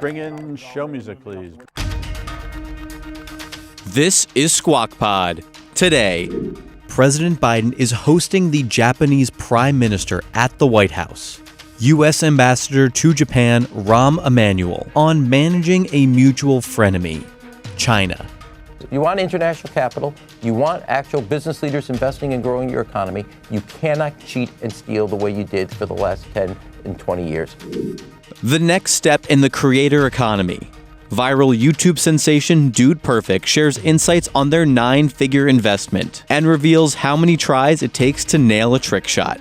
Bring in show music, please. This is Squawk Pod. Today, President Biden is hosting the Japanese Prime Minister at the White House. U.S. Ambassador to Japan Rahm Emanuel on managing a mutual frenemy, China. You want international capital. You want actual business leaders investing and growing your economy. You cannot cheat and steal the way you did for the last 10 and 20 years. The next step in the creator economy. Viral YouTube sensation Dude Perfect shares insights on their 9-figure investment and reveals how many tries it takes to nail a trick shot.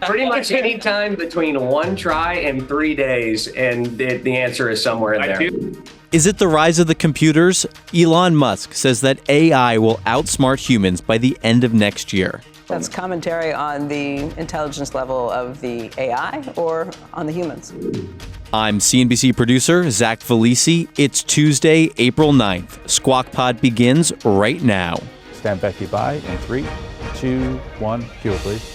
Pretty much any time between 1 try and 3 days, and the answer is somewhere in there. Is it the rise of the computers? Elon Musk says that AI will outsmart humans by the end of next year. That's commentary on the intelligence level of the AI or on the humans. I'm CNBC producer Zach Vallese. It's Tuesday, April 9th. Squawk Pod begins right now. Stand Becky by in 3, 2, 1. Cue it, please.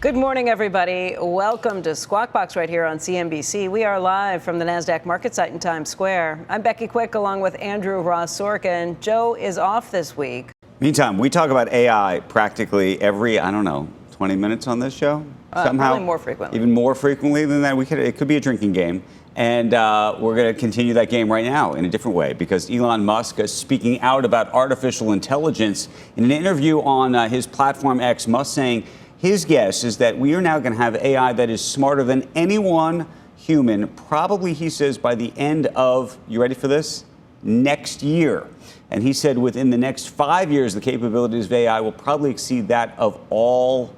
Good morning, everybody. Welcome to Squawk Box right here on CNBC. We are live from the NASDAQ market site in Times Square. I'm Becky Quick along with Andrew Ross Sorkin. Joe is off this week. Meantime, we talk about AI practically every, 20 minutes on this show. Somehow, probably more frequently. Even more frequently than that. It could be a drinking game. And we're going to continue that game right now in a different way because Elon Musk is speaking out about artificial intelligence. In an interview on his platform X, Musk saying his guess is that we are now going to have AI that is smarter than anyone human, probably, he says, by the end of, you ready for this? Next year. And he said within the next 5 years, the capabilities of AI will probably exceed that of all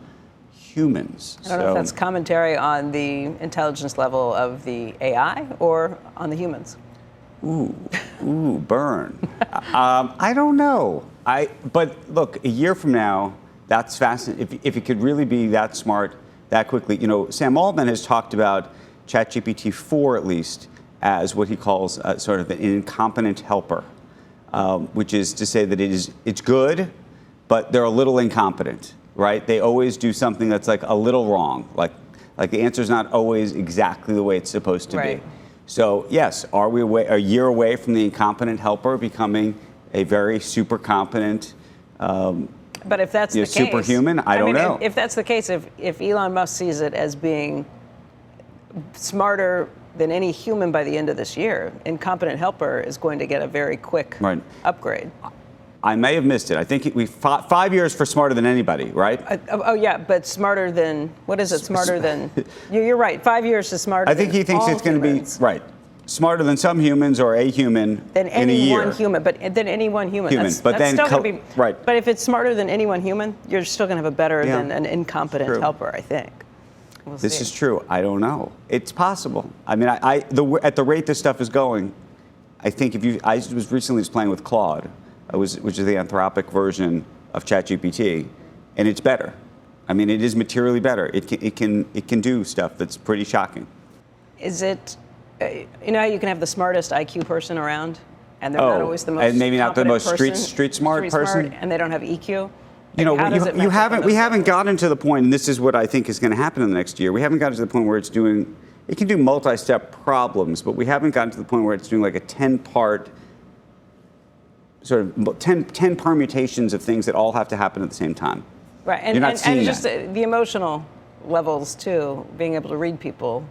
humans. I don't know if that's commentary on the intelligence level of the AI or on the humans. Ooh, burn. I don't know. But look, a year from now, that's fascinating. If it could really be that smart that quickly. You know, Sam Altman has talked about ChatGPT 4 at least as what he calls sort of an incompetent helper, which is to say that it's good, but they're a little incompetent, right? They always do something that's like a little wrong, like the answer's not always exactly the way it's supposed to be. So yes, are we a year away from the incompetent helper becoming a very super competent? But if that's the case, superhuman, I don't know. If that's the case, if Elon Musk sees it as being smarter than any human by the end of this year, incompetent helper is going to get a very quick upgrade. I may have missed it. I think we 5 years for smarter than anybody, right? Yeah, but smarter than, what is it? Smarter than, you're right, 5 years is smarter than I think he thinks it's going to be, smarter than some humans or a human than in a year. Than any one human. That's but then still going to be, But if it's smarter than any one human, you're still going to have a better than an incompetent helper, I think. This is true. I don't know. It's possible. I mean, at the rate this stuff is going, I think I was recently just playing with Claude, which is the Anthropic version of ChatGPT, and it's better. I mean, it is materially better. It can do stuff that's pretty shocking. Is it? You know how you can have the smartest IQ person around, and they're not always the most and maybe not the most person, street smart person, and they don't have EQ. You know, we haven't gotten to the point, and this is what I think is going to happen in the next year. We haven't gotten to the point where it can do multi-step problems, but we haven't gotten to the point where it's doing like a 10-part, sort of 10 permutations of things that all have to happen at the same time. Right, and You're not seeing just the emotional levels too, being able to read people.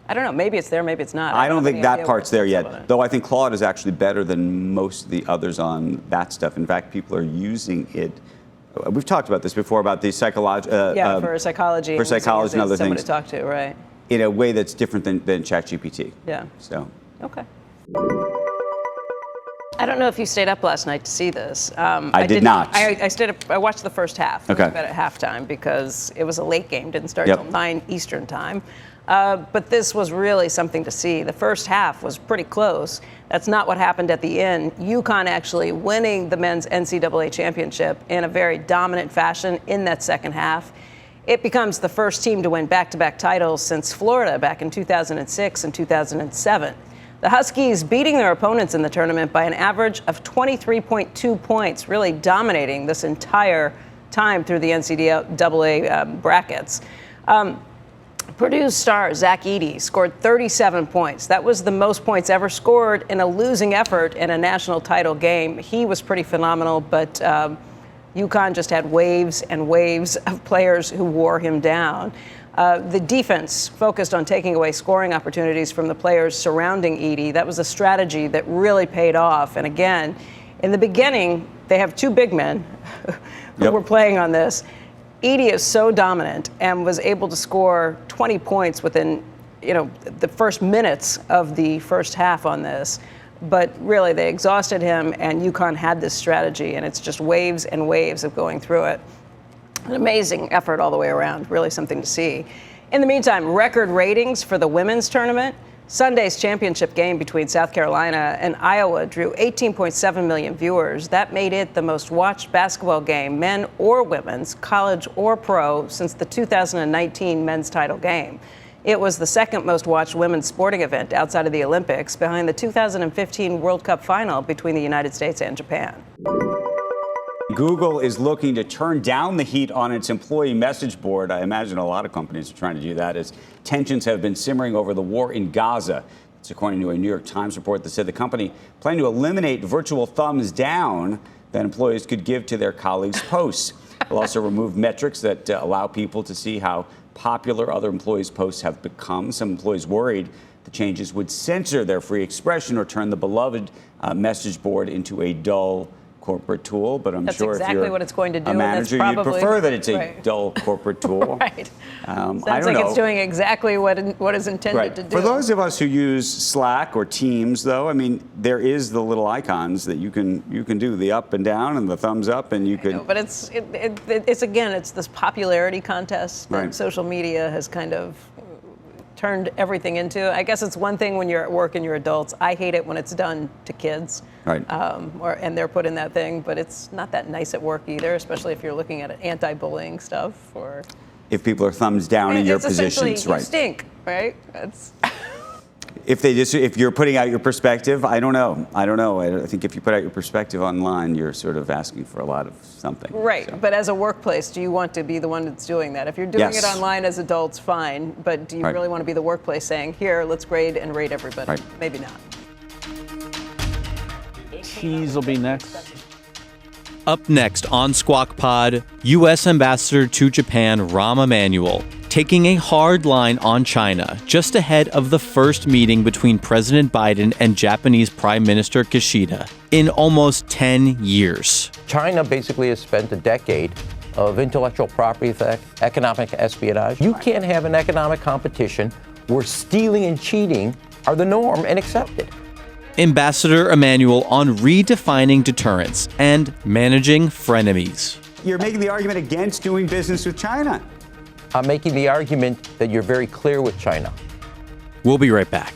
I don't know, maybe it's there, maybe it's not. I don't think that part's there yet, though I think Claude is actually better than most of the others on that stuff. In fact, people are using it. We've talked about this before, about the psychology. For psychology. For psychology and other someone things. To talk to, right. In a way that's different than ChatGPT. Yeah. So. Okay. I don't know if you stayed up last night to see this. I did not. I stayed up. I watched the first half. Okay. I went to bed at halftime because it was a late game. Didn't start till 9 Eastern time. But this was really something to see. The first half was pretty close. That's not what happened at the end. UConn actually winning the men's NCAA championship in a very dominant fashion in that second half. It becomes the first team to win back-to-back titles since Florida back in 2006 and 2007. The Huskies beating their opponents in the tournament by an average of 23.2 points, really dominating this entire time through the NCAA brackets. Purdue's star, Zach Edey, scored 37 points. That was the most points ever scored in a losing effort in a national title game. He was pretty phenomenal, but UConn just had waves and waves of players who wore him down. The defense focused on taking away scoring opportunities from the players surrounding Edey. That was a strategy that really paid off. And again, in the beginning, they have two big men who were playing on this. Edey is so dominant and was able to score 20 points within, the first minutes of the first half on this. But really, they exhausted him, and UConn had this strategy, and it's just waves and waves of going through it. An amazing effort all the way around, really something to see. In the meantime, record ratings for the women's tournament. Sunday's championship game between South Carolina and Iowa drew 18.7 million viewers. That made it the most watched basketball game, men or women's, college or pro, since the 2019 men's title game. It was the second most watched women's sporting event outside of the Olympics, behind the 2015 World Cup final between the United States and Japan. Google is looking to turn down the heat on its employee message board. I imagine a lot of companies are trying to do that as tensions have been simmering over the war in Gaza. It's according to a New York Times report that said the company planned to eliminate virtual thumbs down that employees could give to their colleagues' posts. It'll also remove metrics that allow people to see how popular other employees' posts have become. Some employees worried the changes would censor their free expression or turn the beloved message board into a dull corporate tool, but I'm sure exactly if you're what it's going to do, a manager, and that's probably, you'd prefer that it's a dull corporate tool. Right. Sounds like it's doing exactly what is intended to do. For those of us who use Slack or Teams, though, I mean, there is the little icons that you can do the up and down and the thumbs up, and you could. But it's this popularity contest that social media has kind of turned everything into. I guess it's one thing when you're at work and you're adults. I hate it when it's done to kids, and they're put in that thing. But it's not that nice at work either, especially if you're looking at anti-bullying stuff or if people are thumbs down in your positions, you stink, right? If you're putting out your perspective, I don't know. I think if you put out your perspective online, you're sort of asking for a lot of something. Right. So. But as a workplace, do you want to be the one that's doing that? If you're doing it online as adults, fine. But do you really want to be the workplace saying, here, let's grade and rate everybody? Right. Maybe not. Cheese will be next. Up next on Squawk Pod, U.S. Ambassador to Japan Rahm Emanuel taking a hard line on China just ahead of the first meeting between President Biden and Japanese Prime Minister Kishida in almost 10 years. China basically has spent a decade of intellectual property theft, economic espionage. You can't have an economic competition where stealing and cheating are the norm and accepted. Ambassador Emanuel on redefining deterrence and managing frenemies. You're making the argument against doing business with China. I'm making the argument that you're very clear with China. We'll be right back.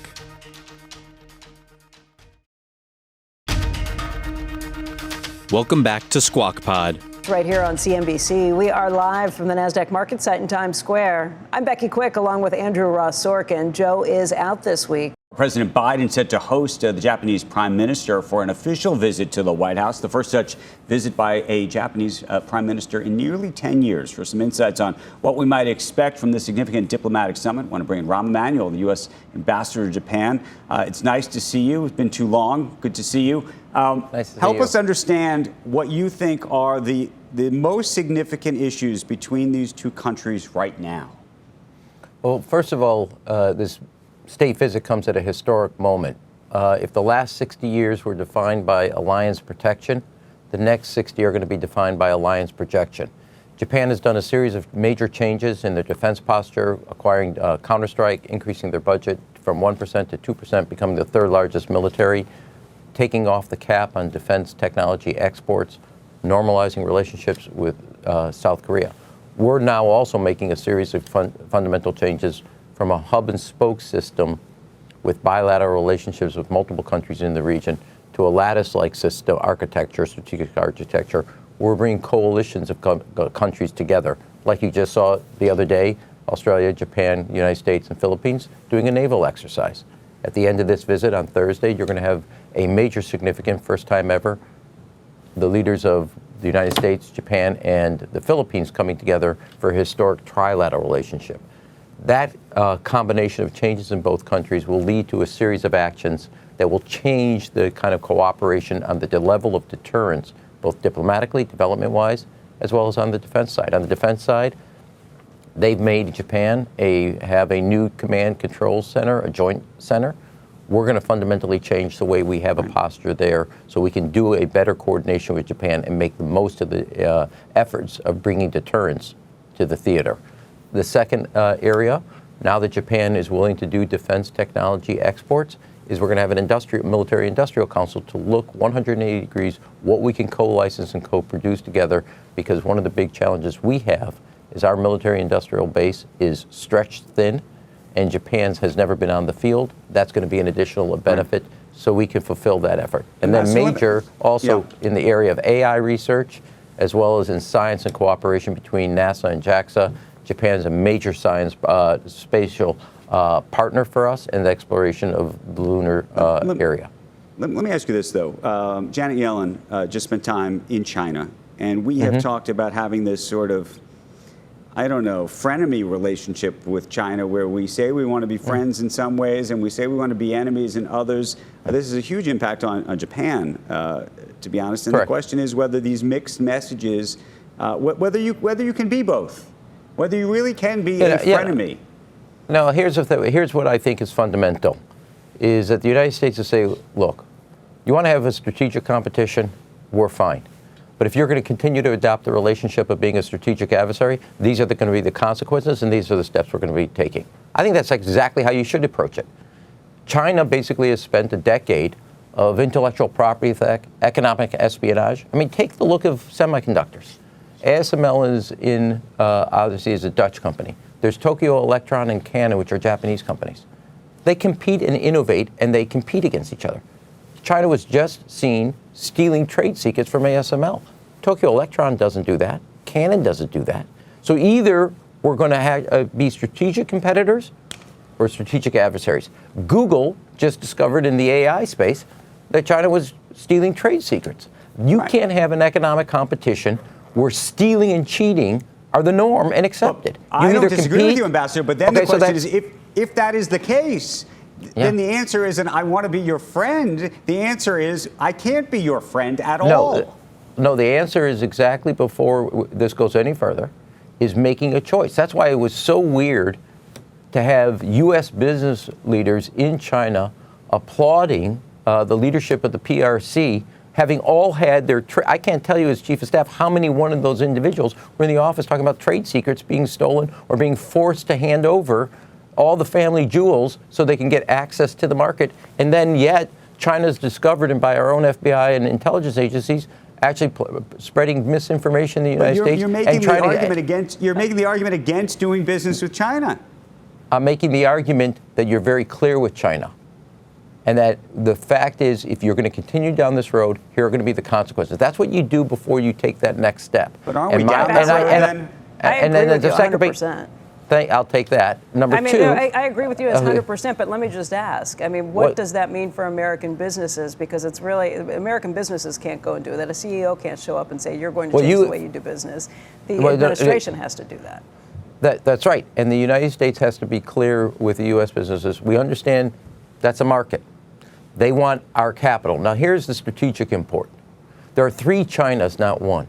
Welcome back to Squawk Pod. Right here on CNBC. We are live from the NASDAQ market site in Times Square. I'm Becky Quick along with Andrew Ross Sorkin. Joe is out this week. President Biden set to host the Japanese Prime Minister for an official visit to the White House, the first such visit by a Japanese Prime Minister in nearly 10 years. For some insights on what we might expect from this significant diplomatic summit, I want to bring in Rahm Emanuel, the U.S. Ambassador to Japan. It's nice to see you. It's been too long. Good to see you. Nice to see help you. us understand what you think are the most significant issues between these two countries right now. Well, first of all, this state visit comes at a historic moment. If the last 60 years were defined by alliance protection, the next 60 are going to be defined by alliance projection. Japan has done a series of major changes in their defense posture, acquiring counterstrike, increasing their budget from 1% to 2%, becoming the third largest military, taking off the cap on defense technology exports, normalizing relationships with South Korea. We're now also making a series of fundamental changes from a hub and spoke system with bilateral relationships with multiple countries in the region to a lattice-like system architecture, strategic architecture. We're bringing coalitions of countries together, like you just saw the other day, Australia, Japan, United States, and Philippines doing a naval exercise. At the end of this visit on Thursday, you're going to have a major, significant, first time ever, the leaders of the United States, Japan, and the Philippines coming together for a historic trilateral relationship. That combination of changes in both countries will lead to a series of actions that will change the kind of cooperation on the level of deterrence, both diplomatically, development-wise, as well as on the defense side. On the defense side, they've made Japan have a new command control center, a joint center. We're going to fundamentally change the way we have a posture there so we can do a better coordination with Japan and make the most of the efforts of bringing deterrence to the theater. The second area, now that Japan is willing to do defense technology exports, is we're going to have an military-industrial council to look 180 degrees what we can co-license and co-produce together, because one of the big challenges we have is our military-industrial base is stretched thin, and Japan's has never been on the field. That's going to be an additional benefit, so we can fulfill that effort. And then in the area of AI research, as well as in science and cooperation between NASA and JAXA, Japan is a major science spatial partner for us in the exploration of the lunar area. Let me ask you this, though. Janet Yellen just spent time in China, and we have talked about having this sort of, I don't know, frenemy relationship with China, where we say we want to be friends in some ways, and we say we want to be enemies in others. This is a huge impact on Japan, to be honest. And the question is whether these mixed messages, whether you can be both, whether you really can be a frenemy. No, here's what I think is fundamental, is that the United States will say, look, you want to have a strategic competition, we're fine. But if you're going to continue to adopt the relationship of being a strategic adversary, these are going to be the consequences, and these are the steps we're going to be taking. I think that's exactly how you should approach it. China basically has spent a decade of intellectual property theft, economic espionage. I mean, take the look of semiconductors. ASML is obviously is a Dutch company. There's Tokyo Electron and Canon, which are Japanese companies. They compete and innovate, and they compete against each other. China was just seen stealing trade secrets from ASML. Tokyo Electron doesn't do that. Canon doesn't do that. So either we're going to be strategic competitors or strategic adversaries. Google just discovered in the AI space that China was stealing trade secrets. You can't have an economic competition where stealing and cheating are the norm and accepted. I don't disagree with you, Ambassador, but then the question is, if that is the case, then the answer isn't, I want to be your friend. The answer is, I can't be your friend at all. No, the answer is exactly before this goes any further, is making a choice. That's why it was so weird to have U.S. business leaders in China applauding the leadership of the PRC, having all had their, I can't tell you as chief of staff how many one of those individuals were in the office talking about trade secrets being stolen or being forced to hand over all the family jewels so they can get access to the market. And then yet China's discovered, and by our own FBI and intelligence agencies, actually spreading misinformation in the United States. You're making the argument against doing business with China. I'm making the argument that you're very clear with China. And that the fact is, if you're going to continue down this road, here are going to be the consequences. That's what you do before you take that next step. But aren't we down this road then? I agree with you 100%. I'll take that. Number two. I agree with you as 100%, but let me just ask. I mean, what does that mean for American businesses? Because it's really, American businesses can't go and do that. A CEO can't show up and say, you're going to change the way you do business. The administration has to do that. That's right. And the United States has to be clear with the U.S. businesses. We understand that's a market. They want our capital. Now, here's the strategic import. There are three Chinas, not one.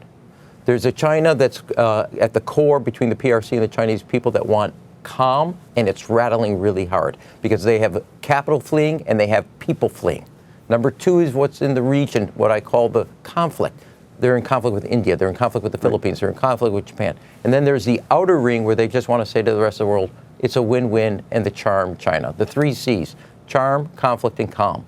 There's a China that's at the core between the PRC and the Chinese people that want calm, and it's rattling really hard because they have capital fleeing and they have people fleeing. Number two is what's in the region, what I call the conflict. They're in conflict with India, they're in conflict with the Philippines, they're in conflict with Japan. And then there's the outer ring where they just want to say to the rest of the world, it's a win-win, and the charm China. The three C's, charm, conflict, and calm.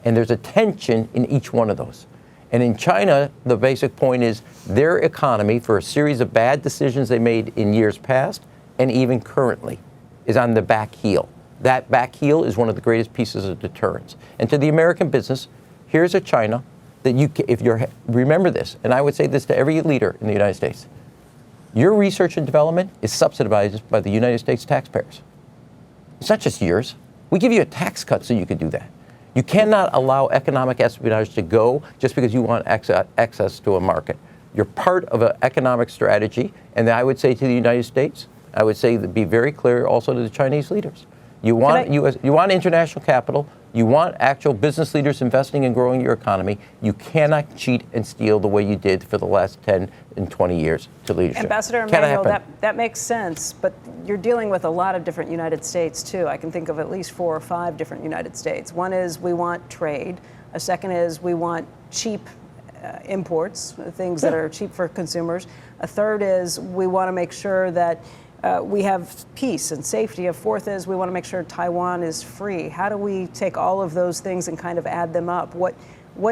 And there's a tension in each one of those. And in China, the basic point is their economy, for a series of bad decisions they made in years past and even currently, is on the back heel. That back heel is one of the greatest pieces of deterrence. And to the American business, here's a China that remember this, and I would say this to every leader in the United States, your research and development is subsidized by the United States taxpayers. It's not just yours. We give you a tax cut so you could do that. You cannot allow economic espionage to go just because you want access to a market. You're part of an economic strategy, and I would say to the United States, I would say to be very clear also to the Chinese leaders. You want you want international capital. You want actual business leaders investing and growing your economy. You cannot cheat and steal the way you did for the last 10 and 20 years to leadership. Ambassador Emanuel, that makes sense, but you're dealing with a lot of different United States, too. I can think of at least 4 or 5 different United States. One is we want trade. A second is we want cheap imports, things that are cheap for consumers. A third is we want to make sure that we have peace and safety. A fourth is we want to make sure Taiwan is free. How do we take all of those things and kind of add them up? What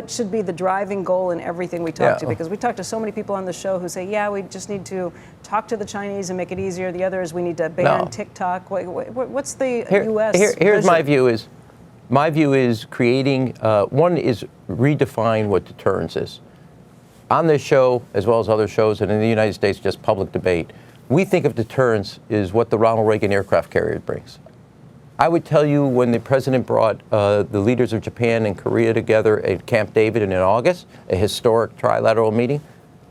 should be the driving goal in everything we talk to? Because we talk to so many people on the show who say, yeah, we just need to talk to the Chinese and make it easier. The other is we need to ban TikTok. What's the U.S. Here's my view is, creating, one is redefine what deterrence is. On this show, as well as other shows, and in the United States, just public debate, we think of deterrence is what the Ronald Reagan aircraft carrier brings. I would tell you when the president brought the leaders of Japan and Korea together at Camp David in August, a historic trilateral meeting,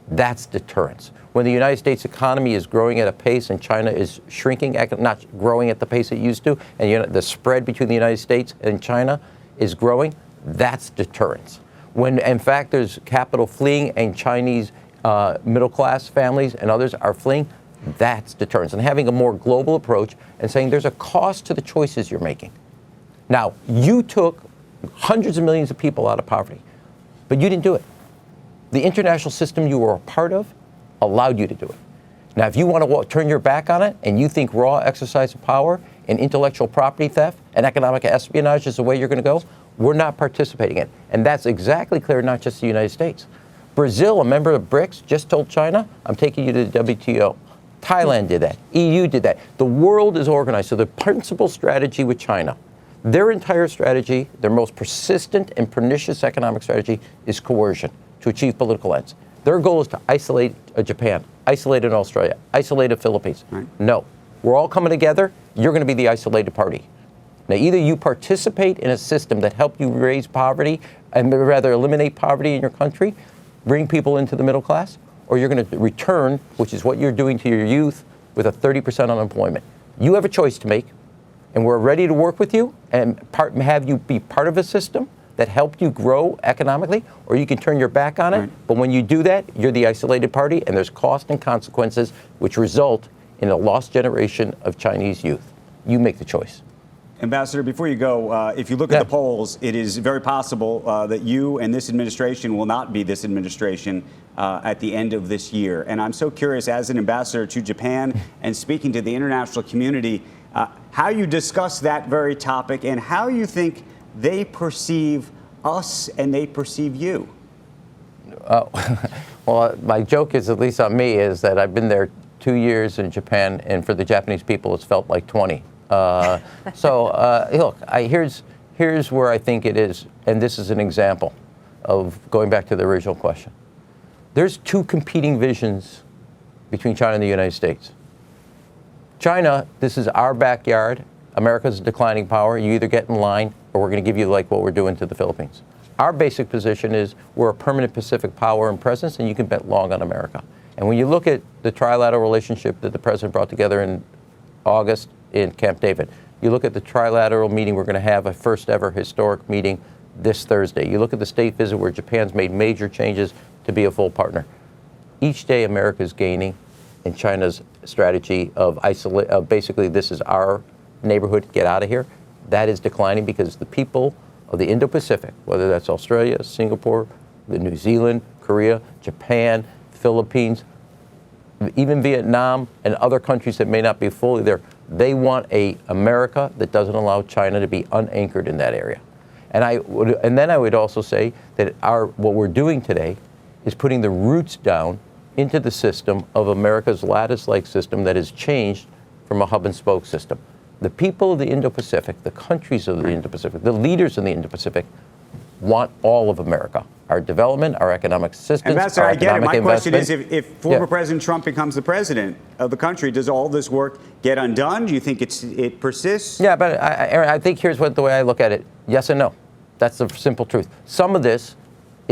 that's deterrence. When the United States economy is growing at a pace and China is shrinking, not growing at the pace it used to, and the spread between the United States and China is growing, that's deterrence. When, in fact, there's capital fleeing and Chinese middle-class families and others are fleeing, that's deterrence. And having a more global approach and saying there's a cost to the choices you're making. Now, you took hundreds of millions of people out of poverty, but you didn't do it. The international system you were a part of allowed you to do it. Now, if you want to turn your back on it and you think raw exercise of power and intellectual property theft and economic espionage is the way you're going to go, we're not participating in it. And that's exactly clear, not just the United States. Brazil, a member of BRICS, just told China, I'm taking you to the WTO. Thailand did that. EU did that. The world is organized. So the principal strategy with China, their entire strategy, their most persistent and pernicious economic strategy is coercion to achieve political ends. Their goal is to isolate Japan, isolate Australia, isolate the Philippines. Right. No, we're all coming together. You're going to be the isolated party. Now, either you participate in a system that helped you raise poverty, and rather eliminate poverty in your country, bring people into the middle class, or you're going to return, which is what you're doing to your youth, with a 30% unemployment. You have a choice to make, and we're ready to work with you and have you be part of a system that helped you grow economically, or you can turn your back on it. Right. But when you do that, you're the isolated party, and there's cost and consequences which result in a lost generation of Chinese youth. You make the choice. Ambassador, before you go, if you look at the polls, it is very possible that you and this administration will not be this administration at the end of this year. And I'm so curious, as an ambassador to Japan and speaking to the international community, how you discuss that very topic and how you think they perceive us and they perceive you. Well, my joke is, at least on me, is that I've been there 2 years in Japan, and for the Japanese people, it's felt like 20. Look, here's where I think it is, and this is an example of going back to the original question. There's 2 competing visions between China and the United States. China, this is our backyard. America's a declining power. You either get in line or we're going to give you like what we're doing to the Philippines. Our basic position is we're a permanent Pacific power and presence, and you can bet long on America. And when you look at the trilateral relationship that the president brought together in August in Camp David, you look at the trilateral meeting we're going to have, a first ever historic meeting this Thursday. You look at the state visit where Japan's made major changes to be a full partner. Each day America's gaining in China's strategy of basically this is our neighborhood, get out of here. That is declining because the people of the Indo-Pacific, whether that's Australia, Singapore, New Zealand, Korea, Japan, Philippines, even Vietnam and other countries that may not be fully there, they want a America that doesn't allow China to be unanchored in that area. And then I would also say that what we're doing today is putting the roots down into the system of America's lattice-like system that has changed from a hub and spoke system. The people of the Indo-Pacific, the countries of the Indo-Pacific, the leaders in the Indo-Pacific want all of America. Our development, our economic assistance, Ambassador, our I get it. My question is, if former Yeah. President Trump becomes the president of the country, does all this work get undone? Do you think it persists? Yeah, but I think here's the way I look at it. Yes and no. That's the simple truth. Some of this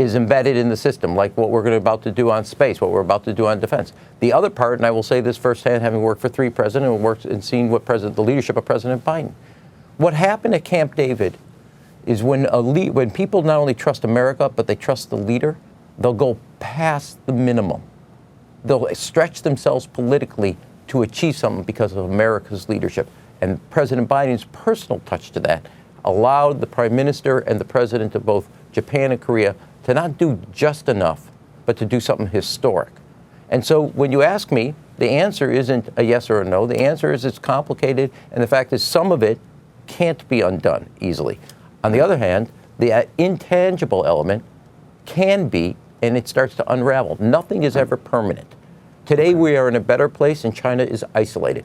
is embedded in the system, like what we're about to do on space, what we're about to do on defense. The other part, and I will say this firsthand, having worked for 3 presidents and worked and seen what the leadership of President Biden. What happened at Camp David is when people not only trust America, but they trust the leader, they'll go past the minimum. They'll stretch themselves politically to achieve something because of America's leadership. And President Biden's personal touch to that allowed the Prime Minister and the President of both Japan and Korea to not do just enough, but to do something historic. And so when you ask me, the answer isn't a yes or a no. The answer is it's complicated, and the fact is some of it can't be undone easily. On the other hand, the intangible element can be, and it starts to unravel. Nothing is ever permanent. Today we are in a better place and China is isolated.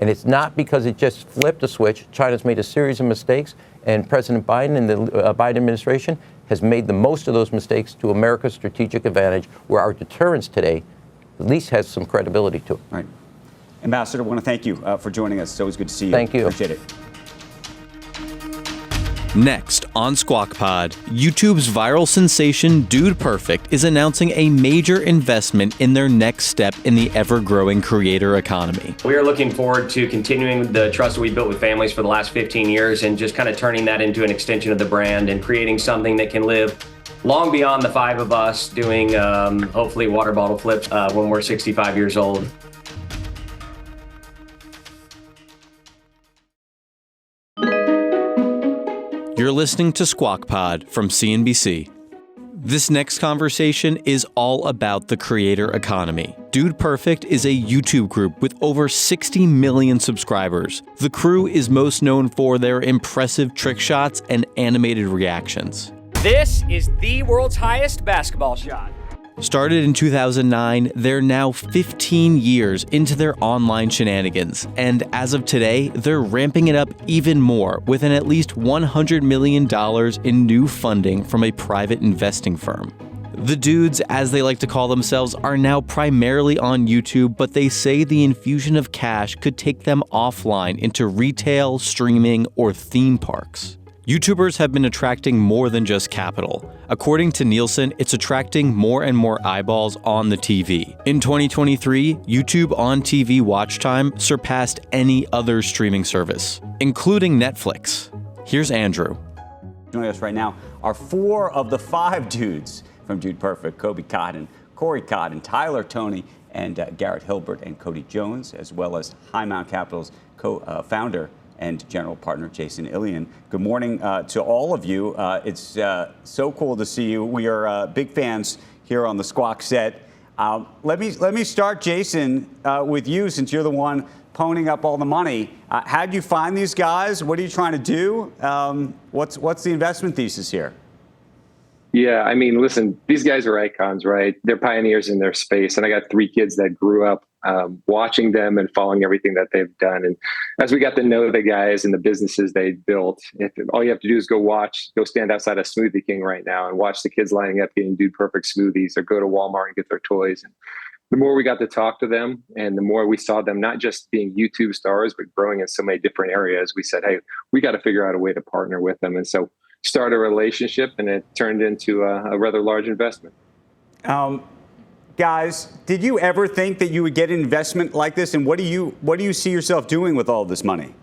And it's not because it just flipped a switch. China's made a series of mistakes, and President Biden and the Biden administration has made the most of those mistakes to America's strategic advantage, where our deterrence today at least has some credibility to it. Right. Ambassador, I want to thank you for joining us. It's always good to see you. Thank you. Appreciate it. Next on Squawk Pod, YouTube's viral sensation Dude Perfect is announcing a major investment in their next step in the ever-growing creator economy. We are looking forward to continuing the trust that we built with families for the last 15 years and just kind of turning that into an extension of the brand and creating something that can live long beyond the 5 of us doing hopefully water bottle flips when we're 65 years old. You're listening to Squawk Pod from CNBC. This next conversation is all about the creator economy. Dude Perfect is a YouTube group with over 60 million subscribers. The crew is most known for their impressive trick shots and animated reactions. This is the world's highest basketball shot. Started in 2009, they're now 15 years into their online shenanigans, and as of today, they're ramping it up even more with an at least $100 million in new funding from a private investing firm. The dudes, as they like to call themselves, are now primarily on YouTube, but they say the infusion of cash could take them offline into retail, streaming, or theme parks. YouTubers have been attracting more than just capital. According to Nielsen, it's attracting more and more eyeballs on the TV. In 2023, YouTube on TV watch time surpassed any other streaming service, including Netflix. Here's Andrew. Joining us right now are 4 of the 5 dudes from Dude Perfect: Kobe Cotton, Corey Cotton, Tyler Toney, and Garrett Hilbert and Cody Jones, as well as Highmount Capital's co-founder and general partner Jason Illian. Good morning to all of you. It's so cool to see you. We are big fans here on the Squawk set. Let me start, Jason, with you, since you're the one ponying up all the money. How'd you find these guys? What are you trying to do? What's the investment thesis here? Yeah, I mean, listen, these guys are icons, right? They're pioneers in their space. And I got 3 kids that grew up watching them and following everything that they've done. And as we got to know the guys and the businesses they built, all you have to do is go stand outside of Smoothie King right now and watch the kids lining up getting Dude Perfect smoothies, or go to Walmart and get their toys. And the more we got to talk to them and the more we saw them not just being YouTube stars, but growing in so many different areas, we said, hey, we got to figure out a way to partner with them. And so start a relationship, and it turned into a rather large investment. Guys, did you ever think that you would get an investment like this? And what do you see yourself doing with all this money?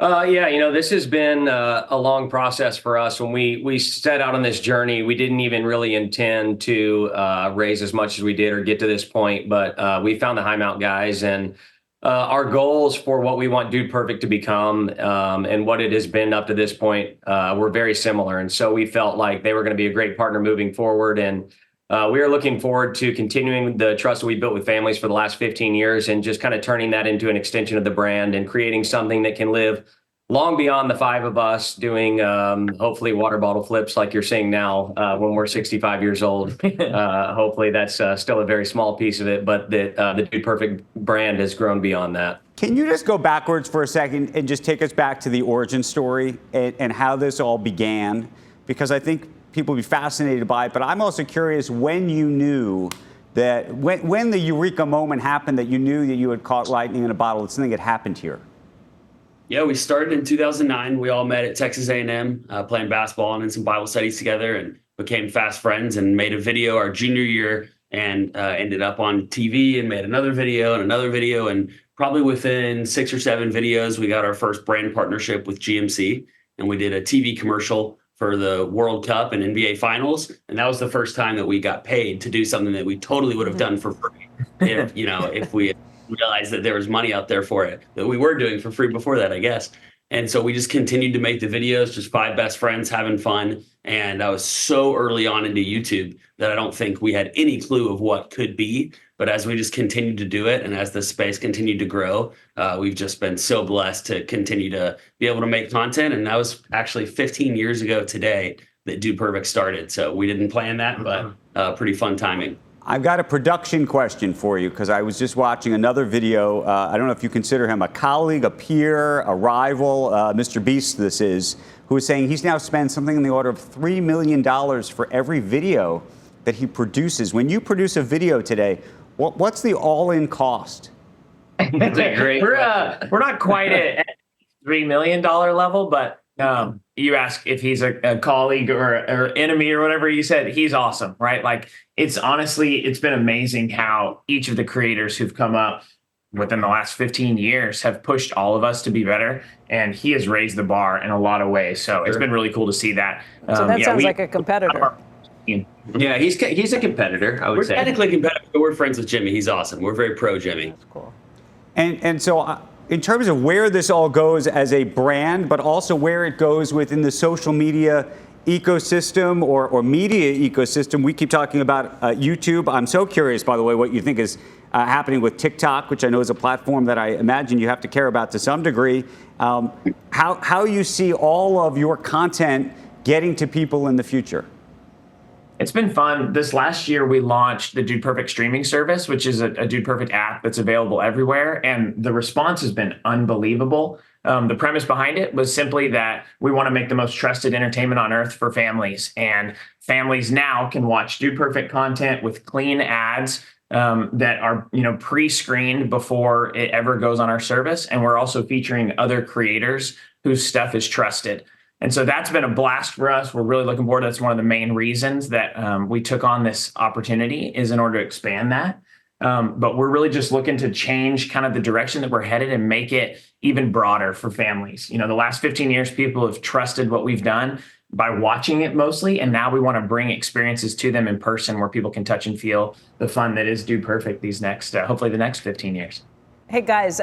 Yeah, this has been a long process for us. When we set out on this journey, we didn't even really intend to raise as much as we did or get to this point. But we found the Highmount guys, and our goals for what we want Dude Perfect to become and what it has been up to this point were very similar. And so we felt like they were going to be a great partner moving forward. And we are looking forward to continuing the trust that we built with families for the last 15 years and just kind of turning that into an extension of the brand and creating something that can live long beyond the 5 of us doing hopefully water bottle flips like you're seeing now when we're 65 years old. Hopefully that's still a very small piece of it, but the Dude Perfect brand has grown beyond that. Can you just go backwards for a second and just take us back to the origin story and how this all began? Because I think people will be fascinated by it, but I'm also curious when you knew that, when the eureka moment happened that you knew that you had caught lightning in a bottle, that something had happened here. Yeah, we started in 2009. We all met at Texas A&M playing basketball and in some Bible studies together. And became fast friends and made a video our junior year and ended up on TV and made another video and another video. And probably within 6 or 7 videos, we got our first brand partnership with GMC, and we did a TV commercial for the World Cup and NBA Finals. And that was the first time that we got paid to do something that we totally would have done for free if we realized that there was money out there for it, that we were doing for free before that, I guess. And so we just continued to make the videos, just 5 best friends having fun. And I was so early on into YouTube that I don't think we had any clue of what could be. But as we just continued to do it, and as the space continued to grow, we've just been so blessed to continue to be able to make content. And that was actually 15 years ago today that Dude Perfect started. So we didn't plan that, but pretty fun timing. I've got a production question for you, because I was just watching another video. I don't know if you consider him a colleague, a peer, a rival, Mr. Beast this is, who is saying he's now spent something in the order of $3 million for every video that he produces. When you produce a video today, what's the all-in cost? That's a great we're not quite at $3 million level, but you ask if he's a colleague or enemy or whatever you said, he's awesome, right? Like, it's been amazing how each of the creators who've come up within the last 15 years have pushed all of us to be better. And he has raised the bar in a lot of ways. So It's been really cool to see that. So that sounds like a competitor. Yeah, he's a competitor, I would say. We're technically competitive, but we're friends with Jimmy. He's awesome. We're very pro Jimmy. That's cool. And so in terms of where this all goes as a brand, but also where it goes within the social media ecosystem or media ecosystem, we keep talking about YouTube. I'm so curious, by the way, what you think is happening with TikTok, which I know is a platform that I imagine you have to care about to some degree. How you see all of your content getting to people in the future? It's been fun. This last year, we launched the Dude Perfect streaming service, which is a Dude Perfect app that's available everywhere. And the response has been unbelievable. The premise behind it was simply that we want to make the most trusted entertainment on earth for families. And families now can watch Dude Perfect content with clean ads that are pre-screened before it ever goes on our service. And we're also featuring other creators whose stuff is trusted. And so that's been a blast for us. We're really looking forward to it. That's one of the main reasons that we took on this opportunity, is in order to expand that. But we're really just looking to change kind of the direction that we're headed and make it even broader for families. The last 15 years, people have trusted what we've done by watching it mostly. And now we want to bring experiences to them in person where people can touch and feel the fun that is Dude Perfect these next, hopefully the next 15 years. Hey guys,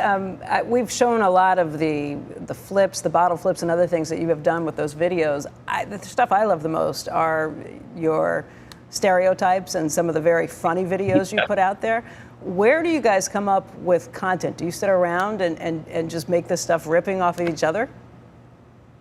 we've shown a lot of the flips, the bottle flips and other things that you have done with those videos. The stuff I love the most are your stereotypes and some of the very funny videos you put out there. Where do you guys come up with content? Do you sit around and just make this stuff ripping off of each other?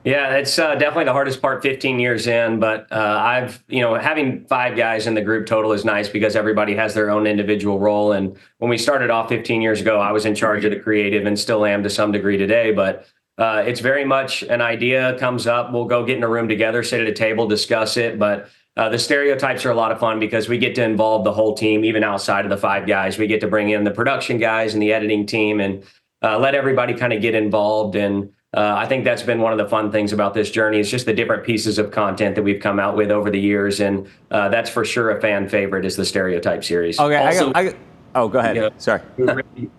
Yeah, it's definitely the hardest part 15 years in, but having 5 guys in the group total is nice because everybody has their own individual role. And when we started off 15 years ago, I was in charge of the creative and still am to some degree today, but it's very much an idea comes up. We'll go get in a room together, sit at a table, discuss it. But the stereotypes are a lot of fun because we get to involve the whole team, even outside of the 5 guys. We get to bring in the production guys and the editing team and let everybody kind of get involved. And I think that's been one of the fun things about this journey. It's just the different pieces of content that we've come out with over the years. And that's for sure a fan favorite, is the stereotype series. Okay, also, go ahead. Sorry.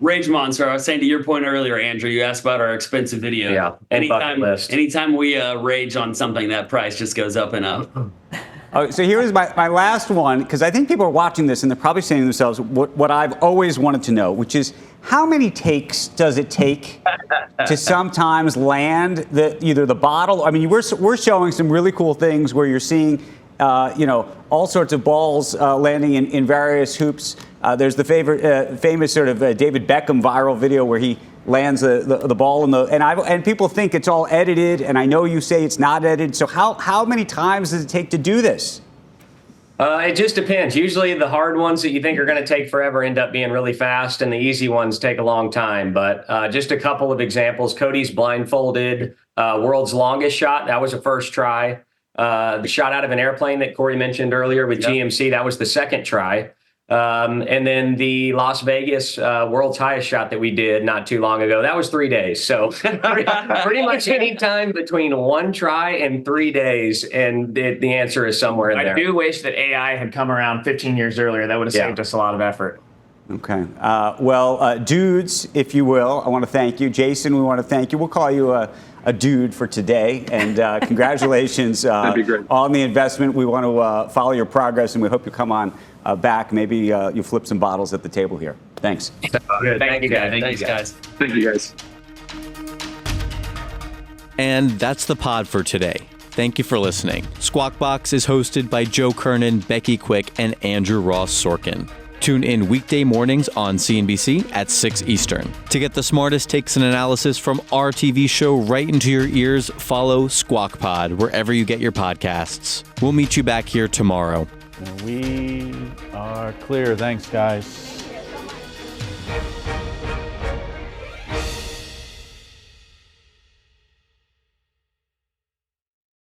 Rage Monster, I was saying to your point earlier, Andrew, you asked about our expensive video. Yeah, anytime we rage on something, that price just goes up and up. So here's my last one, because I think people are watching this and they're probably saying to themselves what I've always wanted to know, which is how many takes does it take to sometimes land either the bottle? I mean, we're showing some really cool things where you're seeing all sorts of balls landing in various hoops. There's the famous sort of David Beckham viral video where he lands the ball and people think it's all edited, and I know you say it's not edited. So how many times does it take to do this? It just depends. Usually the hard ones that you think are going to take forever end up being really fast, and the easy ones take a long time. But just a couple of examples. Cody's blindfolded world's longest shot. That was a first try. The shot out of an airplane that Corey mentioned earlier with GMC, that was the second try. And then the Las Vegas world's highest shot that we did not too long ago, that was 3 days. So pretty much any time between one try and 3 days. And the answer is somewhere in there. I do wish that AI had come around 15 years earlier. That would have saved us a lot of effort. Okay. Well, dudes, if you will, I want to thank you. Jason, we want to thank you. We'll call you a dude for today. And congratulations on the investment. We want to follow your progress, and we hope you come on back. Maybe you flip some bottles at the table here. Thanks. Good. Thank you, guys. Thanks, guys. Thank you, guys. And that's the pod for today. Thank you for listening. Squawk Box is hosted by Joe Kernan, Becky Quick, and Andrew Ross Sorkin. Tune in weekday mornings on CNBC at 6 Eastern. To get the smartest takes and analysis from our TV show right into your ears, follow Squawk Pod wherever you get your podcasts. We'll meet you back here tomorrow. We are clear. Thanks, guys.